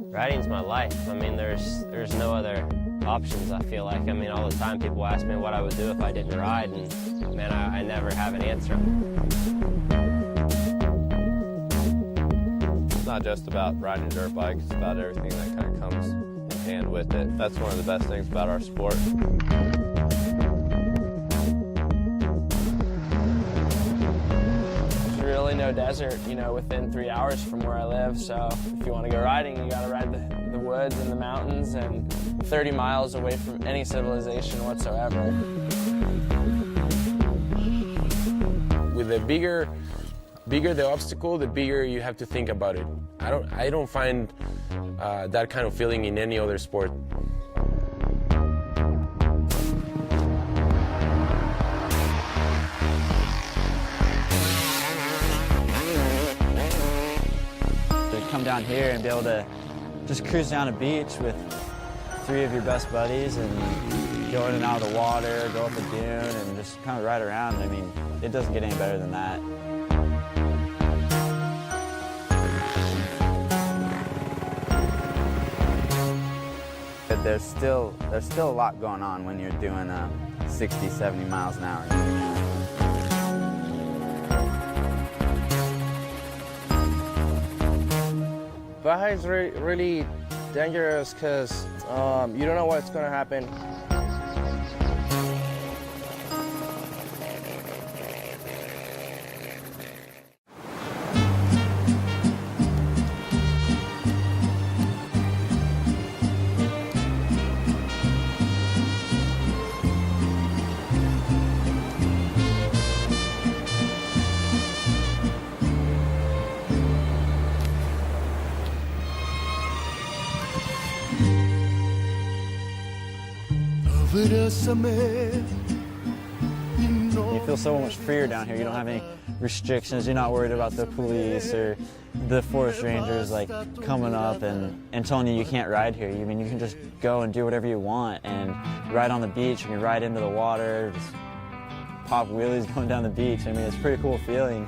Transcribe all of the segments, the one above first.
Riding's my life. I mean, there's no other options, I feel like. I mean, all the time people ask me what I would do if I didn't ride, and man, I never have an answer. It's not just about riding a dirt bike, it's about everything that kind of comes in hand with it. That's one of the best things about our sport. Really no desert, you know, within 3 hours from where I live. So if you want to go riding, you got to ride the woods and the mountains, and 30 miles away from any civilization whatsoever. With the bigger the obstacle, the bigger you have to think about it. I don't find that kind of feeling in any other sport. Come down here and be able to just cruise down a beach with 3 of your best buddies and go in and out of the water, go up a dune, and just kind of ride around. I mean, it doesn't get any better than that. But there's still a lot going on when you're doing 60, 70 miles an hour. Baja is really dangerous because you don't know what's going to happen. You feel so much freer down here. You don't have any restrictions. You're not worried about the police or the forest rangers like coming up and telling you can't ride here. I mean, you can just go and do whatever you want and ride on the beach. You can ride into the water, just pop wheelies going down the beach. I mean, it's a pretty cool feeling.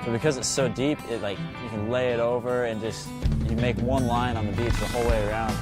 But because it's so deep, you can lay it over and just, you make one line on the beach the whole way around.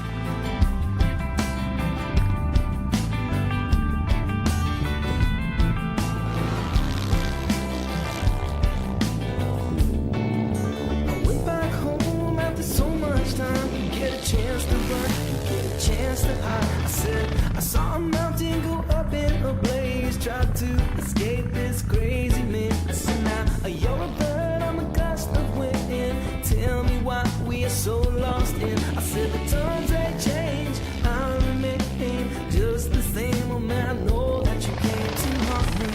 I went back home after so much time. You get a chance to run, you get a chance to hide. I said, I saw a mountain go up in a blaze, tried to escape this crazy man. I said, now, you're a bird on the gust of wind. Tell me why we are so lost in. I said the times they change, I remain just the same. Oh man, I know that you came to haunt me,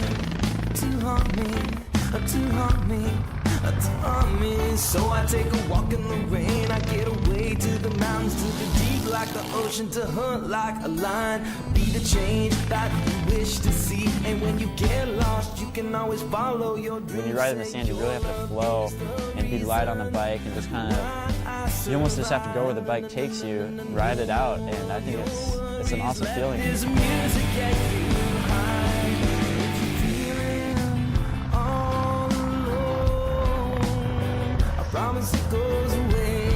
to haunt me, to haunt me, to haunt me. So I take a walk in the rain, I get away to the mountains, to the deep like the ocean, to hunt like a lion. Be the change that you wish to see, and when you get lost, you can always follow your dreams. When you ride in the sand, you really have to flow and be light on the bike and just kind of, you almost just have to go where the bike takes you, ride it out, and I think it's an awesome feeling. There's music that you hide, feeling all alone. I promise it goes away.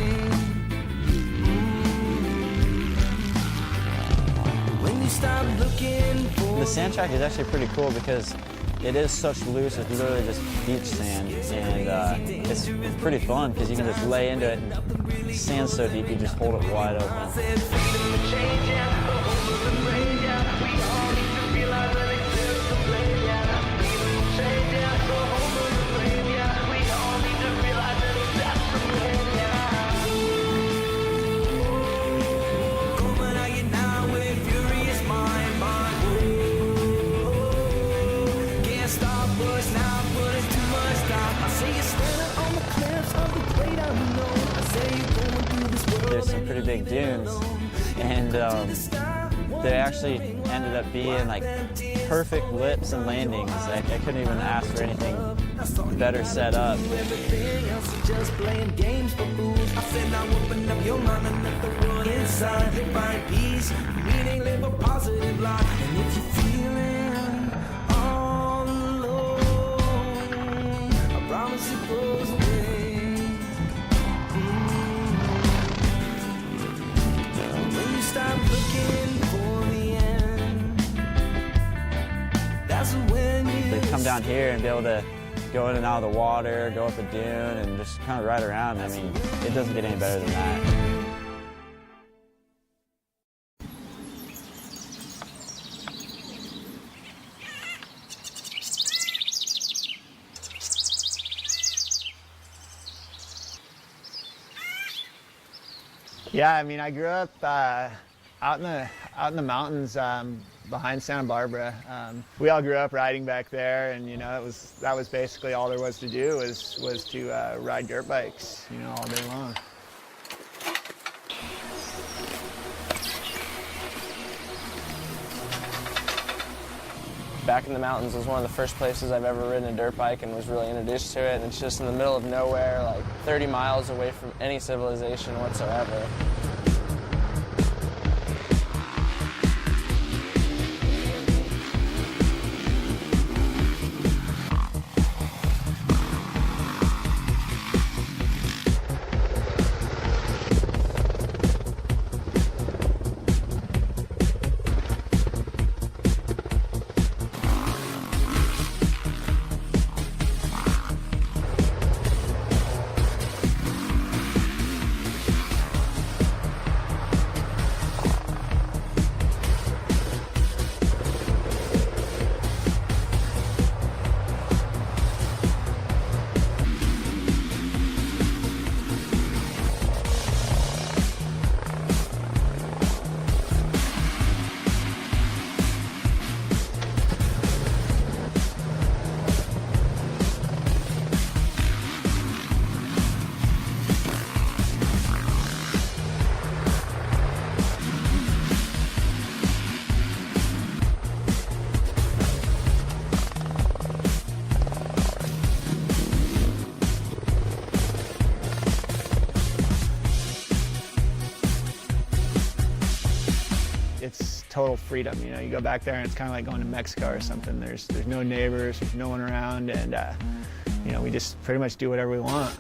When you stop looking for The sand track is actually pretty cool because it is such loose, it's literally just beach sand, and it's pretty fun because you can just lay into it and the sand's so deep you just hold it wide open. Coming at you now with a furious mind. big dunes, and they actually ended up being like perfect lips and landings. I couldn't even ask for anything better set up. Everything else is just playing games for fools. I said now open up your mind and let the world inside. Find peace, meaning live a positive life. And if you're feeling all alone, I promise it goes away. When you stop looking for the end, that's when you To come down here and be able to go in and out of the water, go up a dune, and just kind of ride around. I mean, it doesn't get any better than that. Yeah, I mean, I grew up out in the mountains behind Santa Barbara. We all grew up riding back there, and you know, that was basically all there was to do was to ride dirt bikes, you know, all day long. Back in the mountains was one of the first places I've ever ridden a dirt bike and was really introduced to it. And it's just in the middle of nowhere, like 30 miles away from any civilization whatsoever. It's total freedom, you know. You go back there and it's kind of like going to Mexico or something. There's no neighbors, there's no one around, and you know, we just pretty much do whatever we want.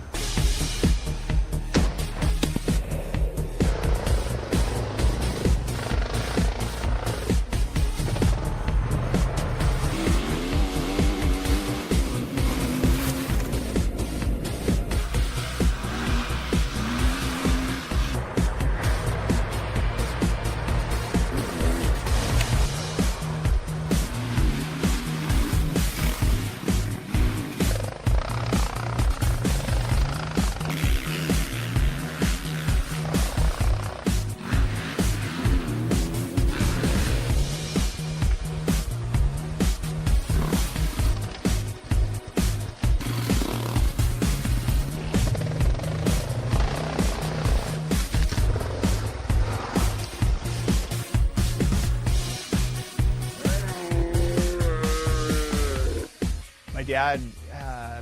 My dad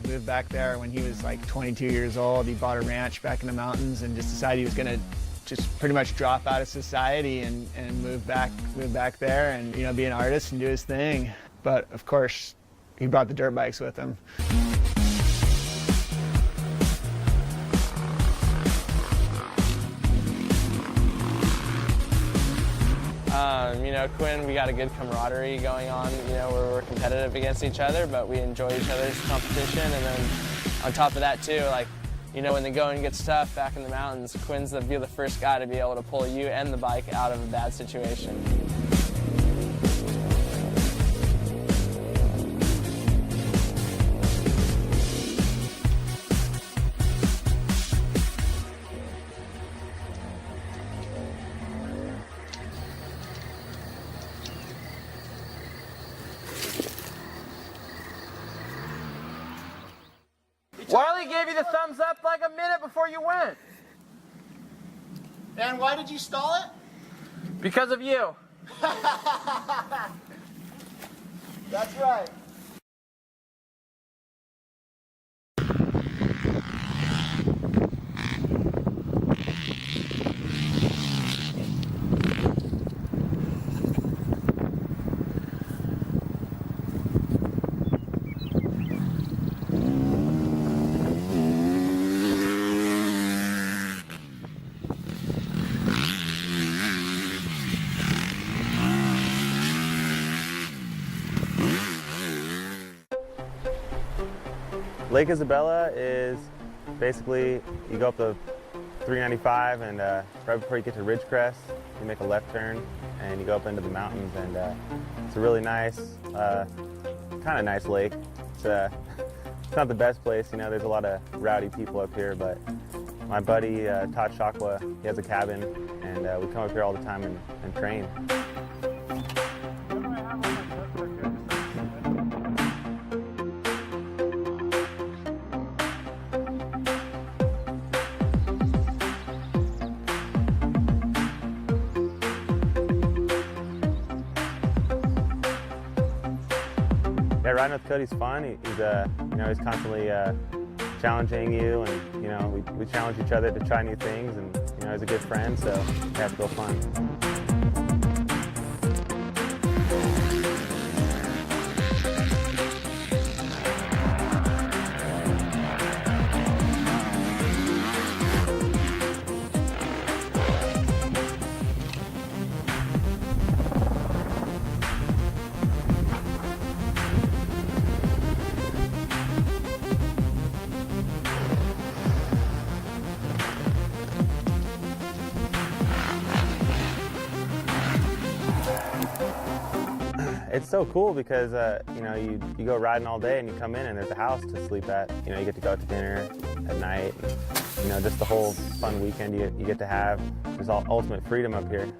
moved back there when he was like 22 years old. He bought a ranch back in the mountains and just decided he was going to just pretty much drop out of society and move back there and, you know, be an artist and do his thing. But of course, he brought the dirt bikes with him. You know, Quinn, we got a good camaraderie going on, you know, where we're competitive against each other, but we enjoy each other's competition. And then on top of that too, like, you know, when the going gets tough back in the mountains, Quinn's the first guy to be able to pull you and the bike out of a bad situation. Wiley gave you the thumbs up like a minute before you went. And why did you stall it? Because of you. That's right. Lake Isabella is basically, you go up the 395 and right before you get to Ridgecrest, you make a left turn and you go up into the mountains, and it's a really nice, kind of nice lake. It's not the best place, you know, there's a lot of rowdy people up here, but my buddy Todd Shakwa, he has a cabin, and we come up here all the time and train. Yeah, riding with Cody's fun. He's you know, he's constantly challenging you, and you know, we challenge each other to try new things, and you know, he's a good friend, so yeah, it's real fun. It's so cool because you know, you go riding all day and you come in and there's a house to sleep at. You know, you get to go out to dinner at night. And, you know, just the whole fun weekend you get to have. There's all ultimate freedom up here.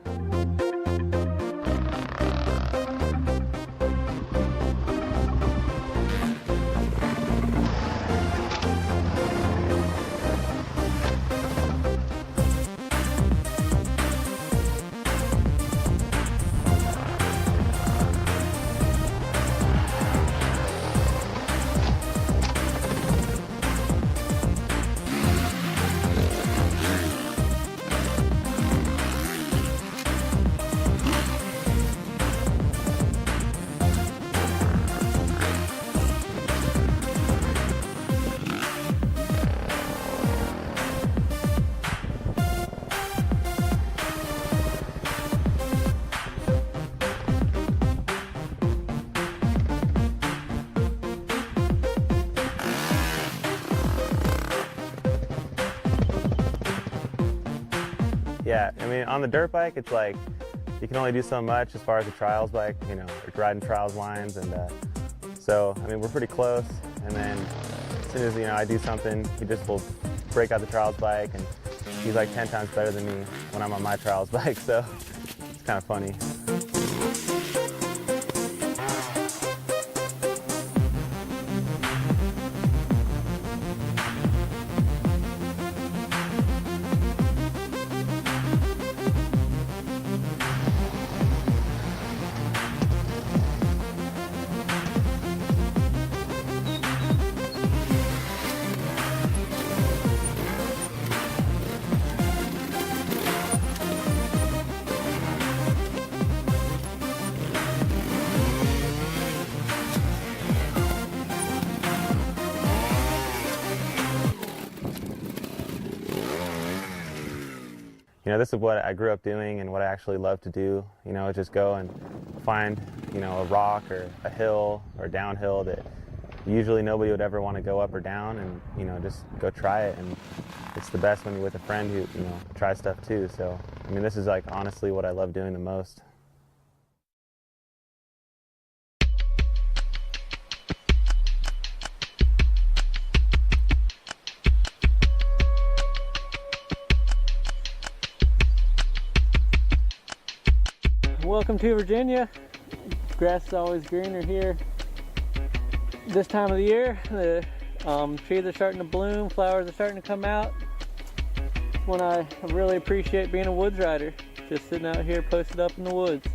Yeah, I mean, on the dirt bike, it's like, you can only do so much as far as the trials bike, you know, like riding trials lines, and so, I mean, we're pretty close, and then as soon as, you know, I do something, he just will break out the trials bike, and he's like 10 times better than me when I'm on my trials bike, so it's kind of funny. You know, this is what I grew up doing and what I actually love to do. You know, just go and find, you know, a rock or a hill or downhill that usually nobody would ever want to go up or down, and, you know, just go try it. And it's the best when you're with a friend who, you know, tries stuff too. So, I mean, this is like honestly what I love doing the most. Welcome to Virginia. Grass is always greener here. This time of the year, the trees are starting to bloom, flowers are starting to come out. when I really appreciate being a woods rider. Just sitting out here posted up in the woods.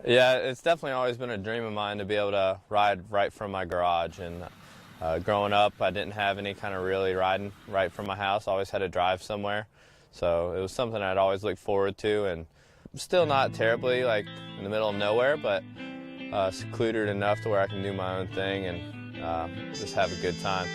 Yeah, it's definitely always been a dream of mine to be able to ride right from my garage. And growing up, I didn't have any kind of really riding right from my house. I always had to drive somewhere. So it was something I'd always look forward to, and still not terribly like in the middle of nowhere, but secluded enough to where I can do my own thing and just have a good time.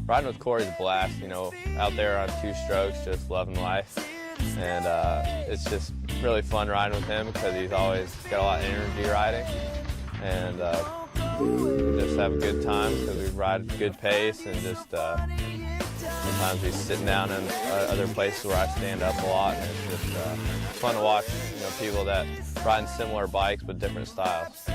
Riding with Corey's a blast, you know, out there on 2 strokes, just loving life. And it's just really fun riding with him because he's always got a lot of energy riding. And we just have a good time because we ride at a good pace, and just sometimes he's sitting down in other places where I stand up a lot. And it's just fun to watch, you know, people that ride in similar bikes but different styles.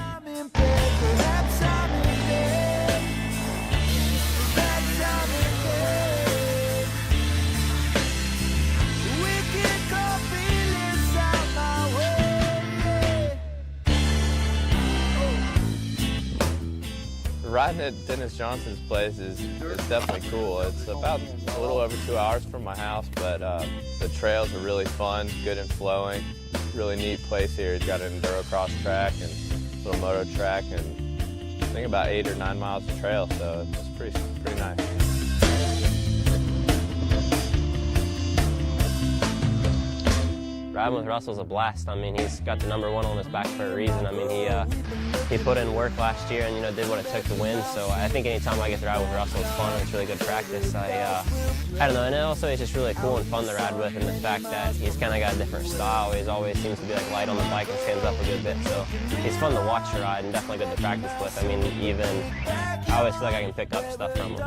riding at Dennis Johnson's place is definitely cool. It's about a little over 2 hours from my house, but the trails are really fun, good and flowing. Really neat place here. He's got an enduro cross track and a little moto track, and I think about 8 or 9 miles of trail, so it's pretty nice. Riding with Russell's a blast. I mean, he's got the #1 on his back for a reason. I mean, he put in work last year and, you know, did what it took to win. So I think anytime I get to ride with Russell, it's fun and it's really good practice. I don't know, and also he's just really cool and fun to ride with, and the fact that he's kind of got a different style. He always seems to be like light on the bike and stands up a good bit. So he's fun to watch to ride and definitely good to practice with. I mean, even I always feel like I can pick up stuff from him.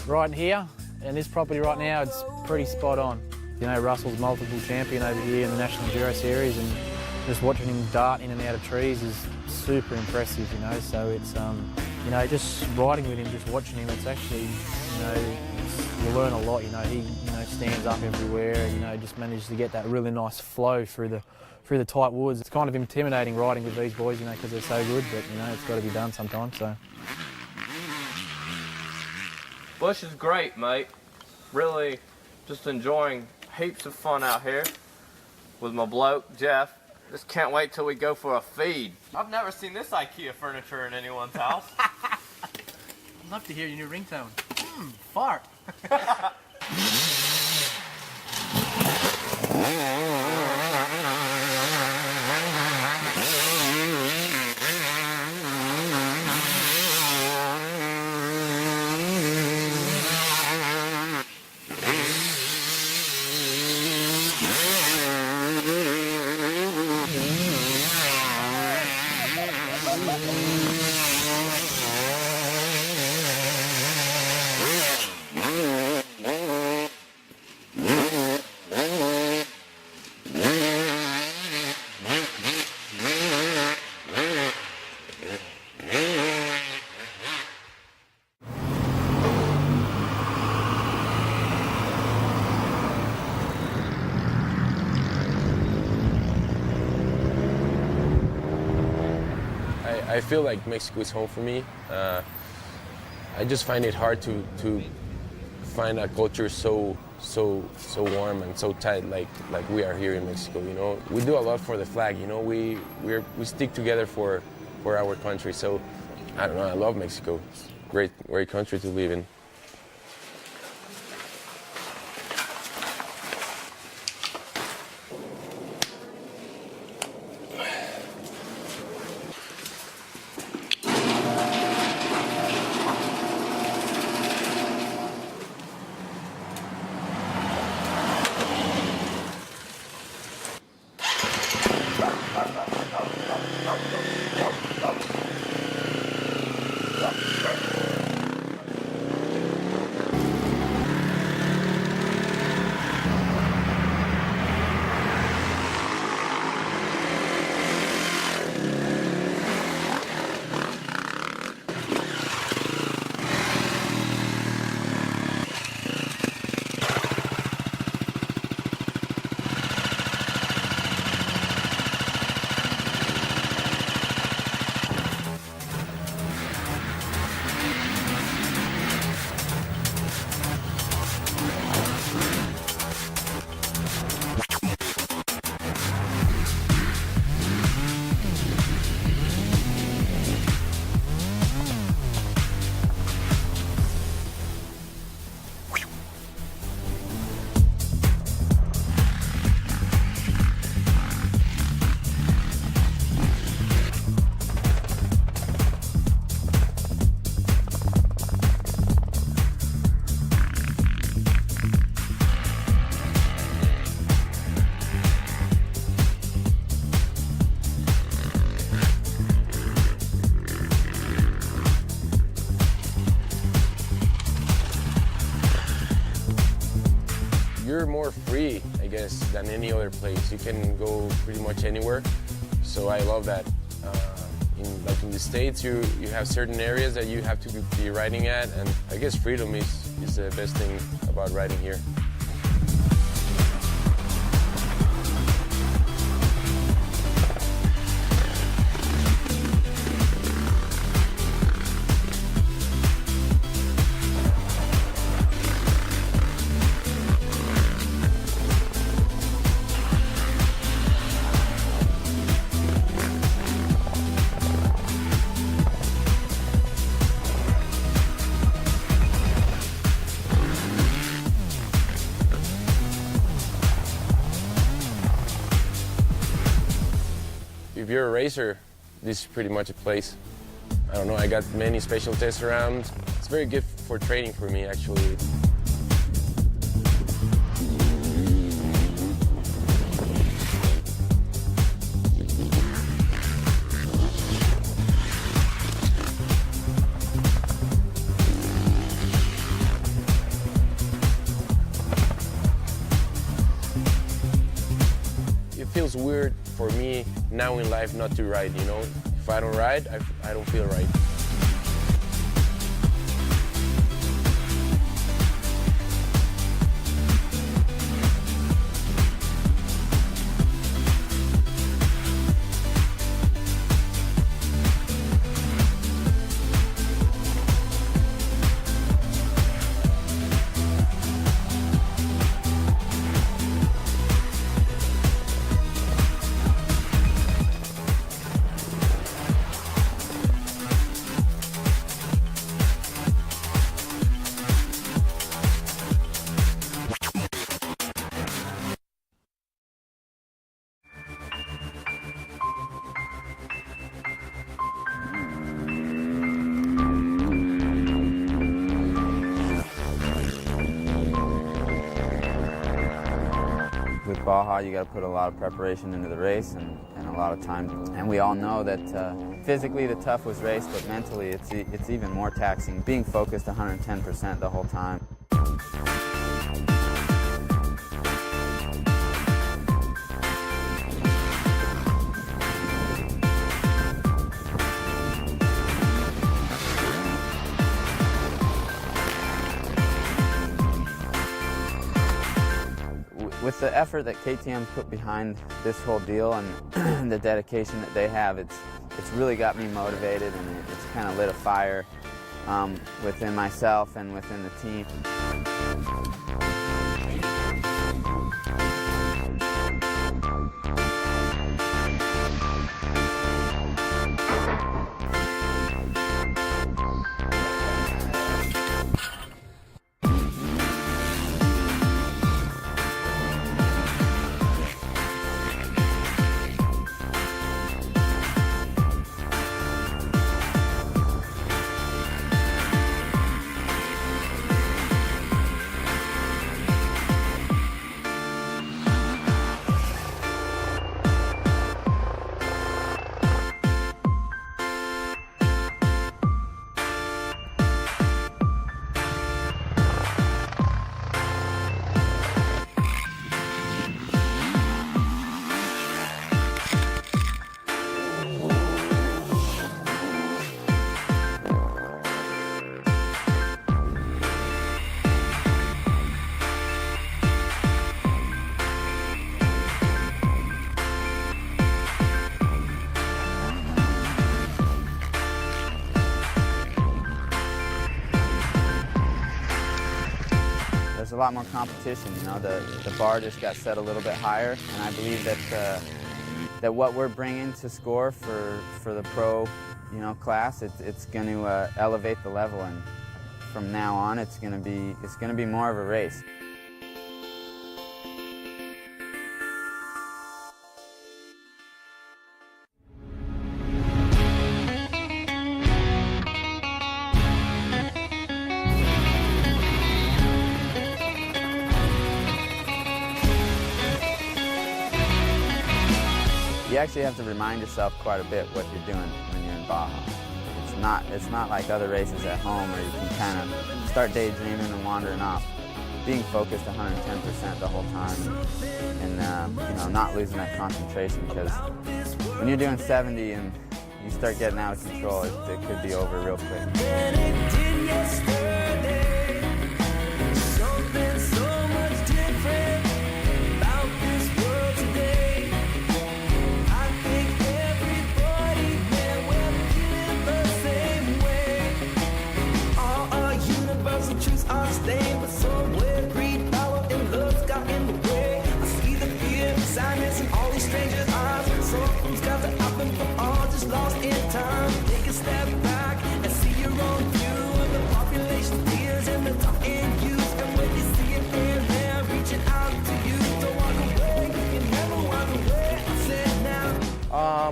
Riding here, and this property right now, it's pretty spot on. You know, Russell's multiple champion over here in the National Enduro Series, and just watching him dart in and out of trees is super impressive, you know, so it's, you know, just riding with him, just watching him, it's actually, you know, you learn a lot, you know, he, you know, stands up everywhere, you know, just manages to get that really nice flow through the tight woods. It's kind of intimidating riding with these boys, you know, because they're so good, but, you know, it's got to be done sometimes, so. Bush is great, mate. Really just enjoying heaps of fun out here with my bloke, Jeff. Just can't wait till we go for a feed. I've never seen this IKEA furniture in anyone's house. I'd love to hear your new ringtone. Fart. I feel like Mexico is home for me. I just find it hard to find a culture so warm and so tight like we are here in Mexico. You know, we do a lot for the flag. You know, we stick together for our country. So I don't know. I love Mexico. It's a great country to live in. you're more free, I guess, than any other place. You can go pretty much anywhere. So I love that. In the States, you have certain areas that you have to be riding at, and I guess freedom is the best thing about riding here. If you're a racer, this is pretty much a place. I don't know, I got many special tests around. It's very good for training for me, actually. It feels weird for me now in life not to ride, you know? If I don't ride, I don't feel right. With Baja, you got to put a lot of preparation into the race and a lot of time. And we all know that physically the toughest race, but mentally it's even more taxing. Being focused 110% the whole time. With the effort that KTM put behind this whole deal and the dedication that they have, it's really got me motivated, and it's kind of lit a fire within myself and within the team. There's a lot more competition, you know. The bar just got set a little bit higher, and I believe that that what we're bringing to score for the pro, you know, class, it's going to elevate the level, and from now on, it's going to be more of a race. You actually have to remind yourself quite a bit what you're doing when you're in Baja. It's not like other races at home where you can kind of start daydreaming and wandering off. being focused 110% the whole time, and you know, not losing that concentration, because when you're doing 70 and you start getting out of control, it could be over real quick.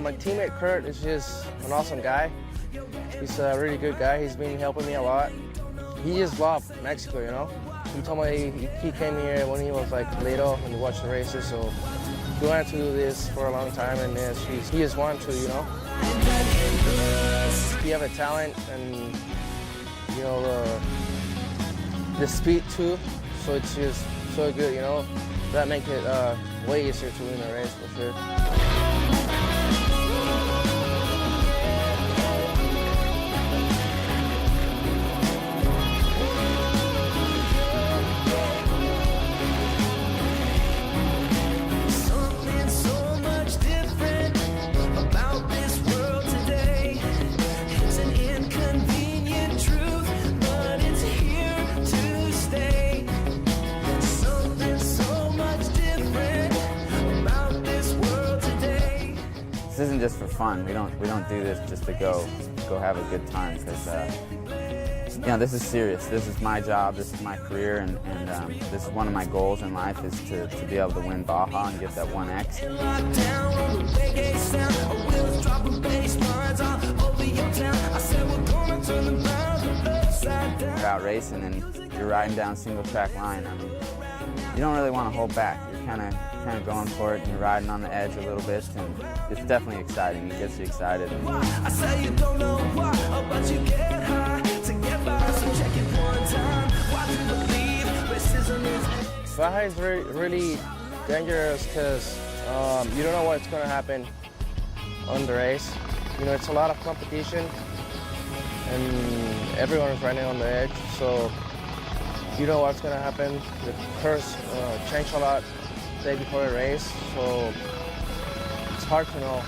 My teammate Kurt is just an awesome guy. He's a really good guy. He's been helping me a lot. He just loved Mexico, you know. He told me he came here when he was like little and watched the races, so he wanted to do this for a long time, and he just wanted to, you know. He have a talent and, you know, the speed too, so it's just so good, you know. That makes it way easier to win a race for sure. This isn't just for fun. We don't do this just to go have a good time, because you know, this is serious. This is my job. This is my career, and this is one of my goals in life, is to be able to win Baja and get that 1X. You're out racing and you're riding down single track line. I mean, you don't really want to hold back. You're kind of going for it, and you're riding on the edge a little bit, and it's definitely exciting. It gets you excited. I say you don't know why, but you get high to get by, so check it one time. Why do you believe racism is? Baja is really dangerous, because you don't know what's going to happen on the race. You know, it's a lot of competition, and everyone is riding on the edge, so you know what's going to happen. The curves change a lot the day before the race, so it's hard to know.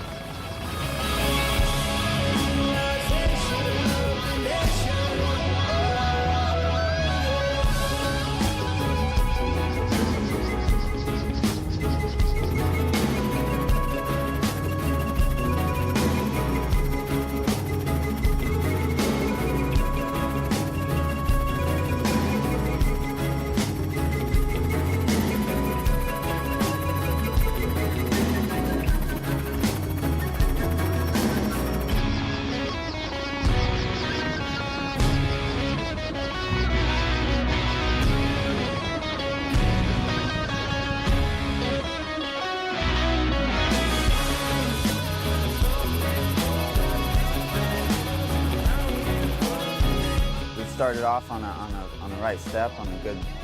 Started off on the right step, on a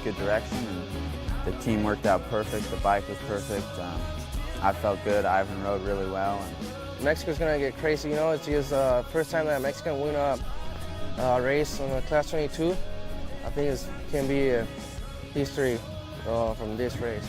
good direction, and the team worked out perfect. The bike was perfect. I felt good. Ivan rode really well. And Mexico's gonna get crazy. You know, it's just first time that a Mexican win a race on the Class 22. I think it can be a history from this race.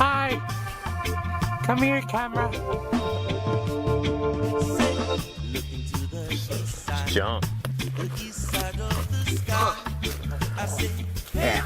Hi! Come here, camera. Jump. Yeah.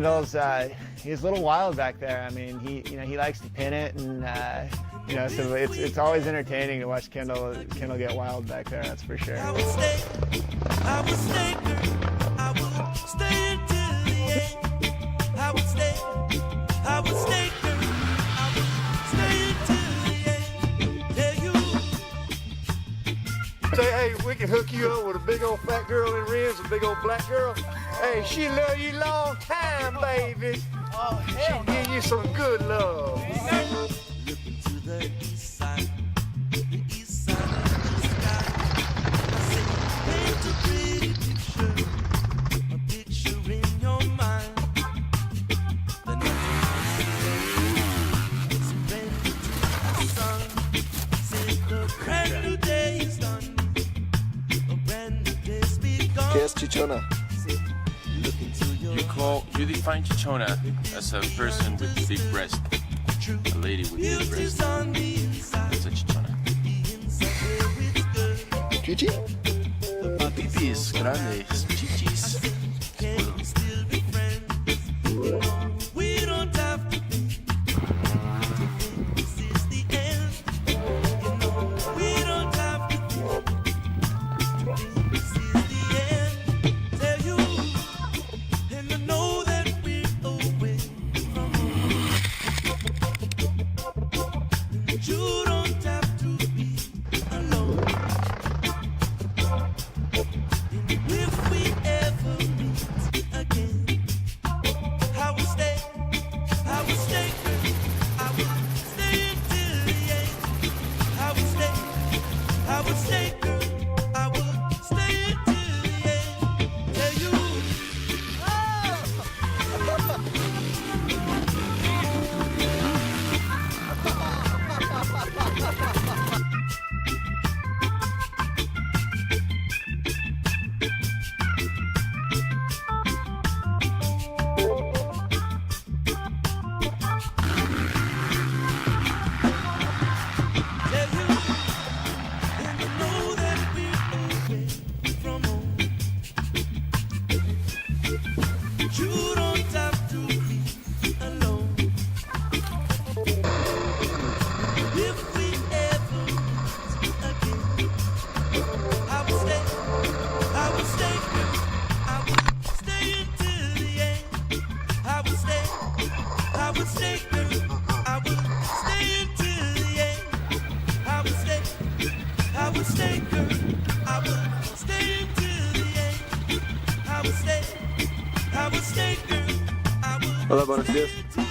Kendall's he's a little wild back there. I mean, he likes to pin it, and so it's always entertaining to watch Kendall get wild back there. That's for sure. I would stay, girl. I would stay until the end. I would stay, girl. I would stay until the end. Tell you. Say, hey, we can hook you up with a big old fat girl in rims, a big old black girl. Hey, she love you long time, baby. Oh, She give you some good love. Looking to the east side of the sky. I said, paint a pretty picture, a picture in your mind. The night surrender to the sun. Said the brand new day is done, a brand new day's begun. ¿Qué es chichona? You define chichona as a person with big breast, a lady with big breast. That's a chichona. Chichi? Pipis grandes, chichis. We don't have to be. This is the end. You know, we don't have to be. This is the end. Tell you, and I know that we're away from home. You don't have to be alone. And if we ever meet again, I will stay, girl. I will stay until the end. I will stay, girl. I will stay until the end. Tell you, and I know that we're away from home. You don't have to be alone. If we ever meet again, I will stay, girl. I will stay until the end. I will stay, girl. I will stay until the end. I will stay, girl. I will stay until the end. I will stay, girl. I will Hola, buenos días. stay